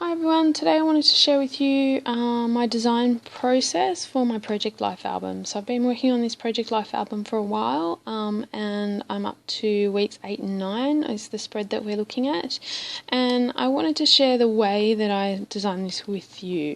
Hi everyone, today I wanted to share with you my design process for my Project Life album. So I've been working on this Project Life album for a while and I'm up to weeks 8 and 9 is the spread that we're looking at, and I wanted to share the way that I designed this with you.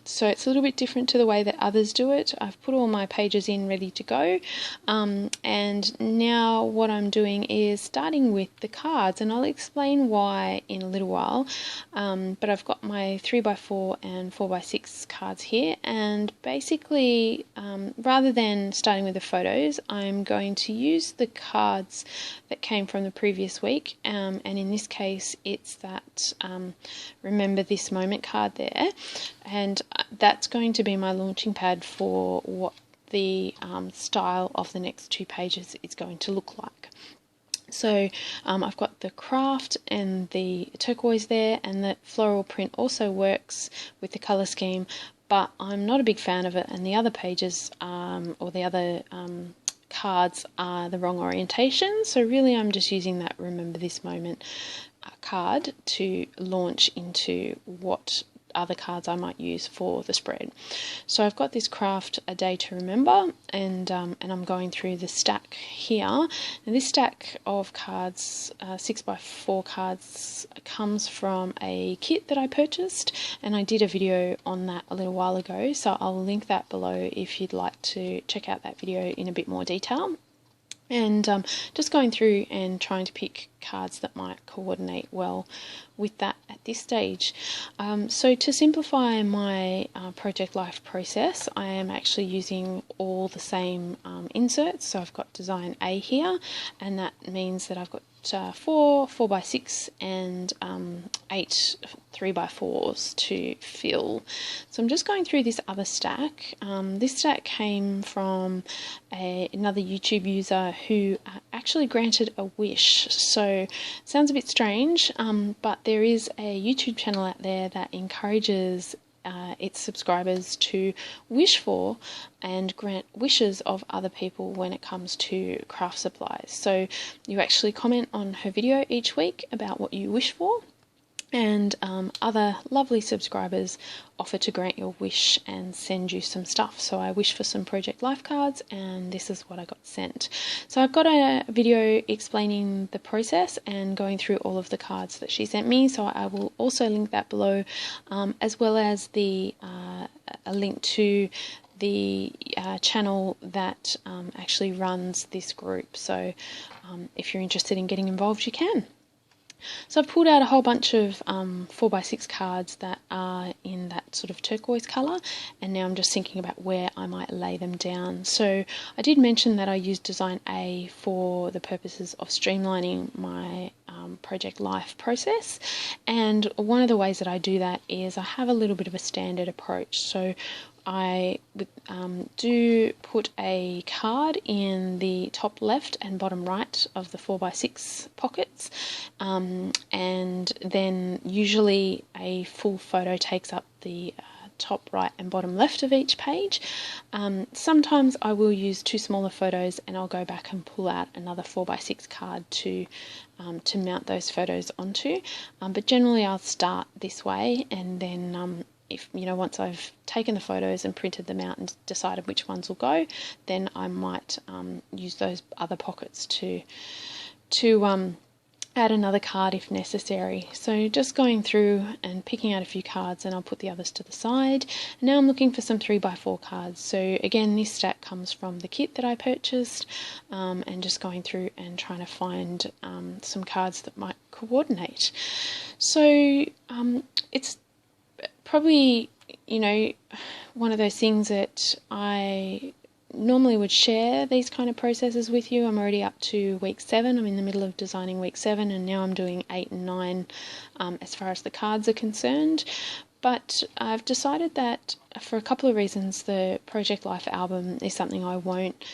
So it's a little bit different to the way that others do it. I've put all my pages in ready to go, and now what I'm doing is starting with the cards, and I'll explain why in a little while. But I've got my 3x4 and 4x6 cards here, and basically rather than starting with the photos, I'm going to use the cards that came from the previous week, and in this case it's that Remember This Moment card there, and that's going to be my launching pad for what the style of the next two pages is going to look like. So I've got the craft and the turquoise there, and the floral print also works with the colour scheme, but I'm not a big fan of it, and the other pages or the other cards are the wrong orientation. So really I'm just using that Remember This Moment card to launch into what other cards I might use for the spread. So I've got this craft A Day to Remember, and I'm going through the stack here. And this stack of cards, 6x4 cards, comes from a kit that I purchased, and I did a video on that a little while ago, so I'll link that below if you'd like to check out that video in a bit more detail. And just going through and trying to pick cards that might coordinate well with that at this stage. So to simplify my Project Life process, I am actually using all the same inserts. So I've got design A here, and that means that I've got 4 4x6 and 8 3x4s to fill. So I'm just going through this other stack. This stack came from another YouTube user who actually granted a wish. So it sounds a bit strange, but there is a YouTube channel out there that encourages its subscribers to wish for and grant wishes of other people when it comes to craft supplies. So you actually comment on her video each week about what you wish for, and other lovely subscribers offer to grant your wish and send you some stuff. So I wished for some Project Life cards, and this is what I got sent. So I've got a video explaining the process and going through all of the cards that she sent me, so I will also link that below, as well as a link to the channel that actually runs this group. So if you're interested in getting involved, you can. So I've pulled out a whole bunch of 4x6 cards that are in that sort of turquoise colour, and now I'm just thinking about where I might lay them down. So I did mention that I used Design A for the purposes of streamlining my Project Life process, and one of the ways that I do that is I have a little bit of a standard approach. So I do put a card in the top left and bottom right of the 4x6 pockets, and then usually a full photo takes up the top right and bottom left of each page. Sometimes I will use two smaller photos, and I'll go back and pull out another 4x6 card to mount those photos onto, but generally I'll start this way, and then if once I've taken the photos and printed them out and decided which ones will go, then I might use those other pockets to add another card if necessary. So just going through and picking out a few cards, and I'll put the others to the side. And now I'm looking for some 3x4 cards. So again, this stack comes from the kit that I purchased, and just going through and trying to find some cards that might coordinate. So it's probably one of those things that I normally would share these kind of processes with you. I'm already up to week 7. I'm in the middle of designing week 7, and now I'm doing 8 and 9 as far as the cards are concerned. But I've decided that for a couple of reasons, the Project Life album is something I won't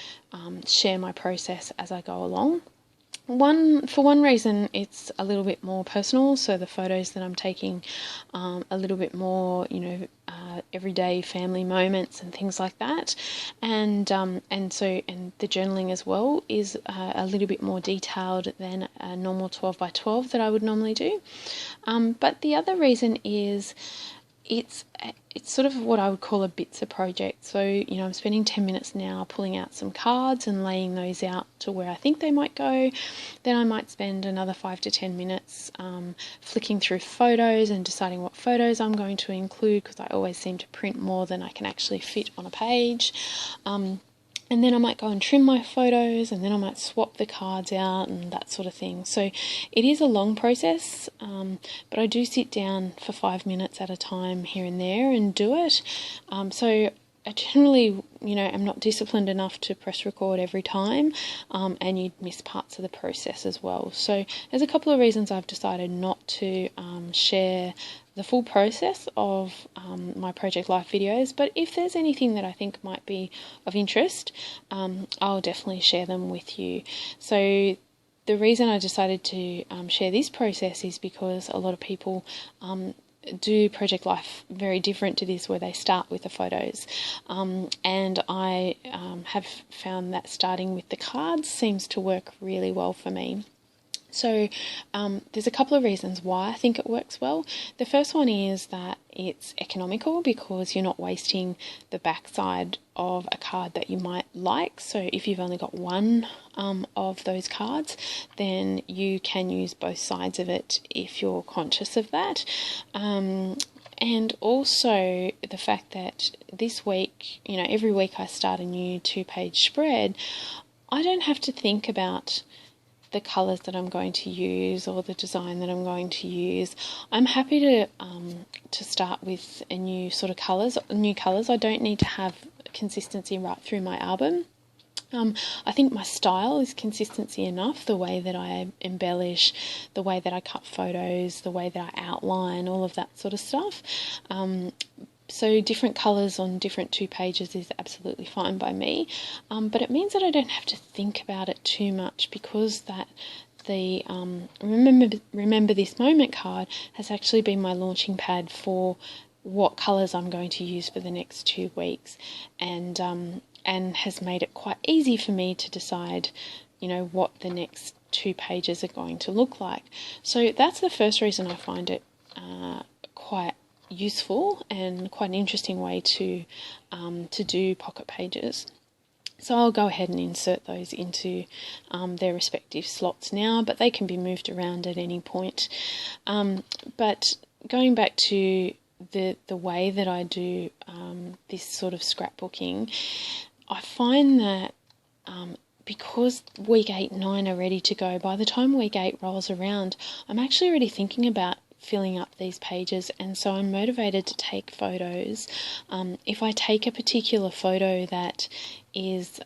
share my process as I go along. one reason, it's a little bit more personal, so the photos that I'm taking a little bit more, everyday family moments and things like that, and the journaling as well is a little bit more detailed than a normal 12 by 12 that I would normally do. But the other reason is it's sort of what I would call a bits of project. So, I'm spending 10 minutes now pulling out some cards and laying those out to where I think they might go. Then I might spend another 5 to 10 minutes flicking through photos and deciding what photos I'm going to include, because I always seem to print more than I can actually fit on a page. And then I might go and trim my photos, and then I might swap the cards out and that sort of thing. So it is a long process, but I do sit down for 5 minutes at a time here and there and do it. So I generally, am not disciplined enough to press record every time, and you'd miss parts of the process as well. So there's a couple of reasons I've decided not to share the full process of my Project Life videos, but if there's anything that I think might be of interest, I'll definitely share them with you. So the reason I decided to share this process is because a lot of people do Project Life very different to this, where they start with the photos, and I have found that starting with the cards seems to work really well for me. So there's a couple of reasons why I think it works well. The first one is that it's economical, because you're not wasting the backside of a card that you might like. So if you've only got one of those cards, then you can use both sides of it if you're conscious of that. And also the fact that this week, every week I start a new 2-page spread, I don't have to think about the colours that I'm going to use or the design that I'm going to use. I'm happy to start with a new sort of new colours. I don't need to have consistency right through my album. I think my style is consistency enough, the way that I embellish, the way that I cut photos, the way that I outline, all of that sort of stuff. So different colours on different 2 pages is absolutely fine by me, but it means that I don't have to think about it too much, because that the remember this moment card has actually been my launching pad for what colours I'm going to use for the next 2 weeks, and has made it quite easy for me to decide, what the next 2 pages are going to look like. So that's the first reason I find it quite useful and quite an interesting way to do pocket pages. So I'll go ahead and insert those into their respective slots now, but they can be moved around at any point. But going back to the way that I do this sort of scrapbooking, I find that because week 8 and 9 are ready to go, by the time week 8 rolls around, I'm actually already thinking about filling up these pages, and so I'm motivated to take photos. If I take a particular photo that is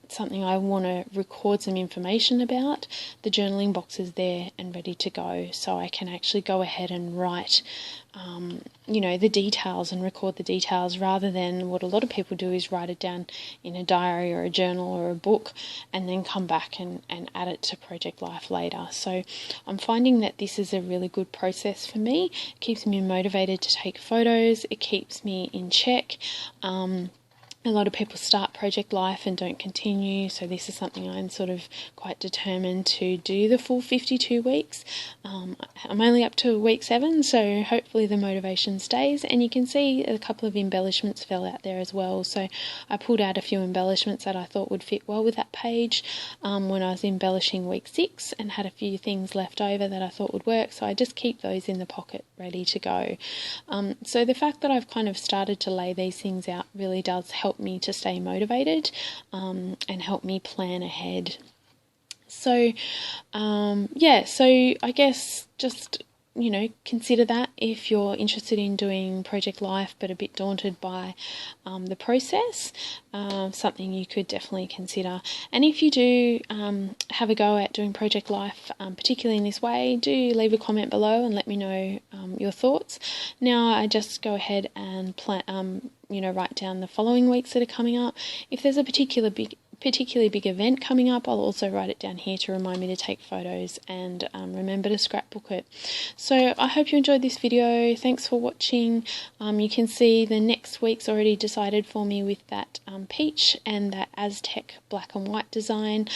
something I want to record some information about, the journaling box is there and ready to go, so I can actually go ahead and write the details and record the details, rather than what a lot of people do is write it down in a diary or a journal or a book and then come back and add it to Project Life later. So I'm finding that this is a really good process for me. It keeps me motivated to take photos, it keeps me in check. A lot of people start Project Life and don't continue, so this is something I'm sort of quite determined to do the full 52 weeks. I'm only up to week 7, so hopefully the motivation stays, and you can see a couple of embellishments fell out there as well. So I pulled out a few embellishments that I thought would fit well with that page when I was embellishing week 6, and had a few things left over that I thought would work, so I just keep those in the pocket ready to go. So the fact that I've kind of started to lay these things out really does help me to stay motivated and help me plan ahead. So so I guess just consider that if you're interested in doing Project Life but a bit daunted by the process. Something you could definitely consider. And if you do have a go at doing Project Life, particularly in this way, do leave a comment below and let me know your thoughts. Now I just go ahead and plan, write down the following weeks that are coming up. If there's a particular particularly big event coming up, I'll also write it down here to remind me to take photos and remember to scrapbook it. So I hope you enjoyed this video. Thanks for watching. You can see the next week's already decided for me with that peach and that Aztec black and white design.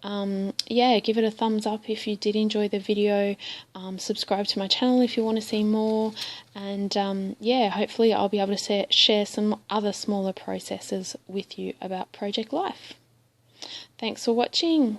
Yeah, give it a thumbs up if you did enjoy the video. Subscribe to my channel if you want to see more, and yeah, hopefully I'll be able to share some other smaller processes with you about project life. Thanks for watching.